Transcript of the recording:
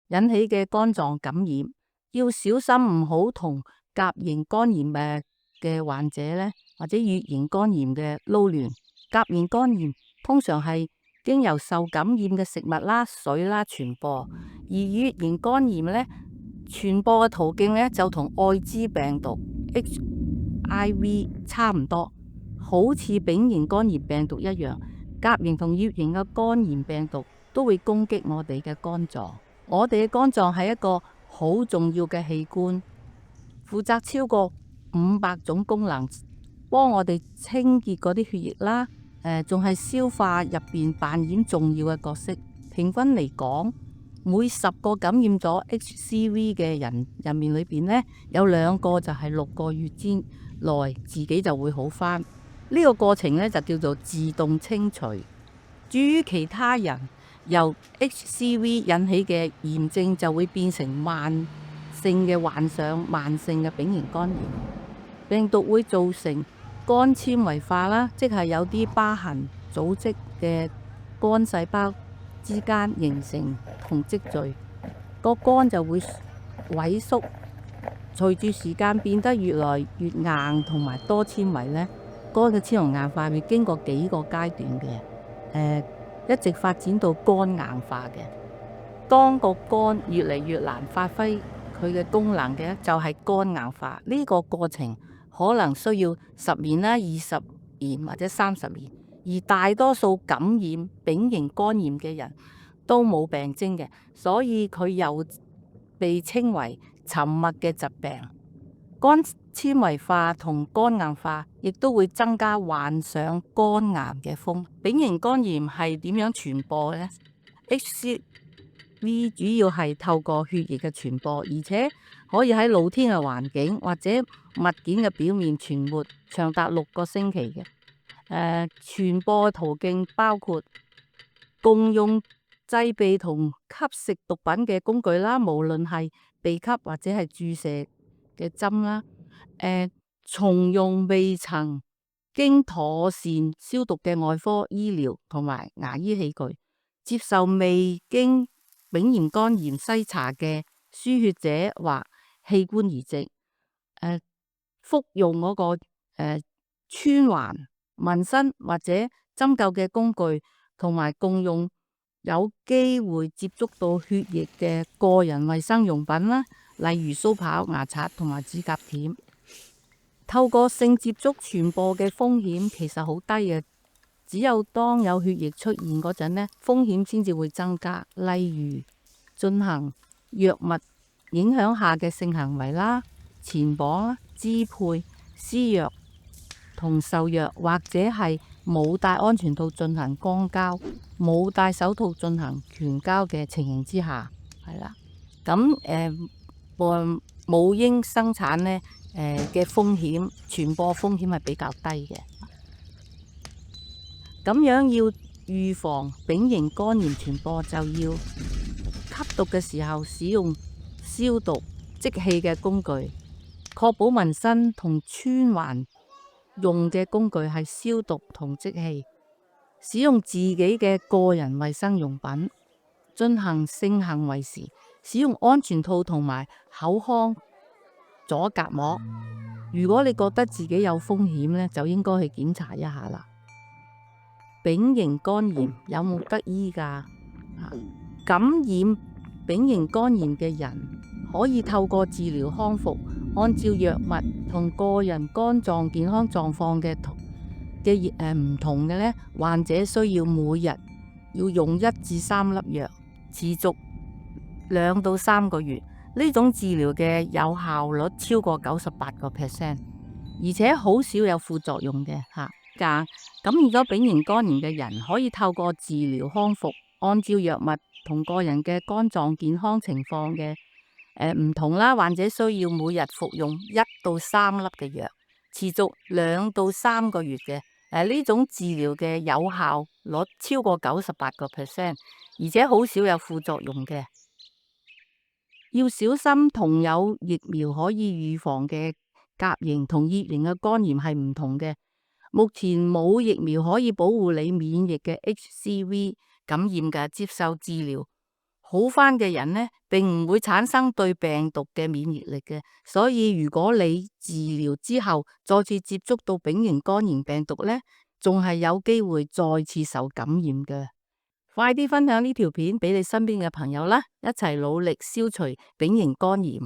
引起嘅肝臟感染，要小心唔好同甲型肝炎嘅患者咧，或者乙型肝炎嘅撈亂。甲型肝炎通常係經由受感染嘅食物啦、水啦傳播，而乙型肝炎咧傳播嘅途徑咧就同艾滋病毒 HIV 差唔多，好似丙型肝炎病毒一樣。甲型同乙型嘅肝炎病毒都會攻擊我哋嘅肝臟。我哋嘅肝臟係一個好重要嘅器官，負責超過500種功能，幫我哋清潔嗰啲血液啦，仲係消化入邊扮演重要嘅角色。平均嚟講，每10個感染咗 HCV 嘅人入面裏邊呢，有2個就係6個月之內自己就會好返。呢個過程呢，就叫做自動清除。至於其他人由 HCV 引起嘅炎症，就會變成慢性嘅患上慢性嘅丙型肝炎。病毒會造成肝纖維化啦，即係有啲疤痕組織嘅肝細胞之間形成同積聚，個肝就會萎縮。隨住時間變得越來越硬同埋多纖維呢，肝嘅纖維硬化會經過幾個階段嘅，一直發展到肝硬化嘅。當個肝越嚟越難發揮佢嘅功能嘅，就係肝硬化。呢個過程可能需要10年啦、20年或者30年。而大多數感染丙型肝炎嘅人都冇病徵嘅，所以佢又被稱為沉默嘅疾病。肝纖維化同肝硬化亦都會增加患上肝癌嘅風險。丙型肝炎係點樣傳播呢？ HCV 主要係透過血液嘅傳播，而且可以喺露天嘅環境或者物件嘅表面存活長達6個星期嘅。傳播途徑包括共用製備同吸食毒品嘅工具啦，無論係鼻吸或者係注射嘅針啦，重用未曾經妥善消毒嘅外科醫療同埋牙醫器具，接受未經丙型肝炎篩查嘅輸血者或器官移植，服用嗰個穿環、紋身或者針灸嘅工具，同埋共用有機會接觸到血液嘅個人衛生用品啦，例如鬚刨、牙刷同埋指甲鉗。透過性接觸傳播嘅風險其實好低嘅，只有當有血液出現嗰陣呢，風險先至會增加。例如進行藥物影響下嘅性行為啦、纏綁啦、支配、施藥同受藥，或者係冇戴安全套進行肛交、冇戴手套進行拳交嘅情形之下，係啦。咁母嬰生產呢嘅風險傳播風險係比較低嘅。咁樣要預防丙型肝炎傳播，就要吸毒嘅時候使用消毒即棄嘅工具，確保紋身同穿環用嘅工具係消毒同即棄，使用自己嘅個人衛生用品。進行性行為時使用安全套同埋口腔阻隔膜。如果你覺得自己有風險呢，就應該去檢查一下啦。丙型肝炎有冇得醫㗎？感染丙型肝炎嘅人可以透過治療康復，按照藥物同個人肝臟健康狀況嘅唔同嘅呢，患者需要每日要用1至3粒藥，持續2到3個月。呢種治療嘅有效率超過98%，而且好少有副作用嘅嚇。感染咗丙型肝炎嘅人可以透過治療康復，按照藥物同個人嘅肝臟健康情況嘅唔同啦，患者需要每日服用1到3粒嘅藥，持續2到3個月嘅。呢種治療嘅有效率超過98%，而且好少有副作用嘅。要小心，同有疫苗可以預防嘅甲型同乙型嘅肝炎係唔同嘅。目前冇疫苗可以保護你免疫嘅 HCV 感染嘅，接受治療好翻嘅人呢，並唔會產生對病毒嘅免疫力嘅。所以如果你治療之後再次接觸到丙型肝炎病毒呢，仲係有機會再次受感染嘅。快啲分享呢條片俾你身邊嘅朋友啦，一齊努力消除丙型肝炎。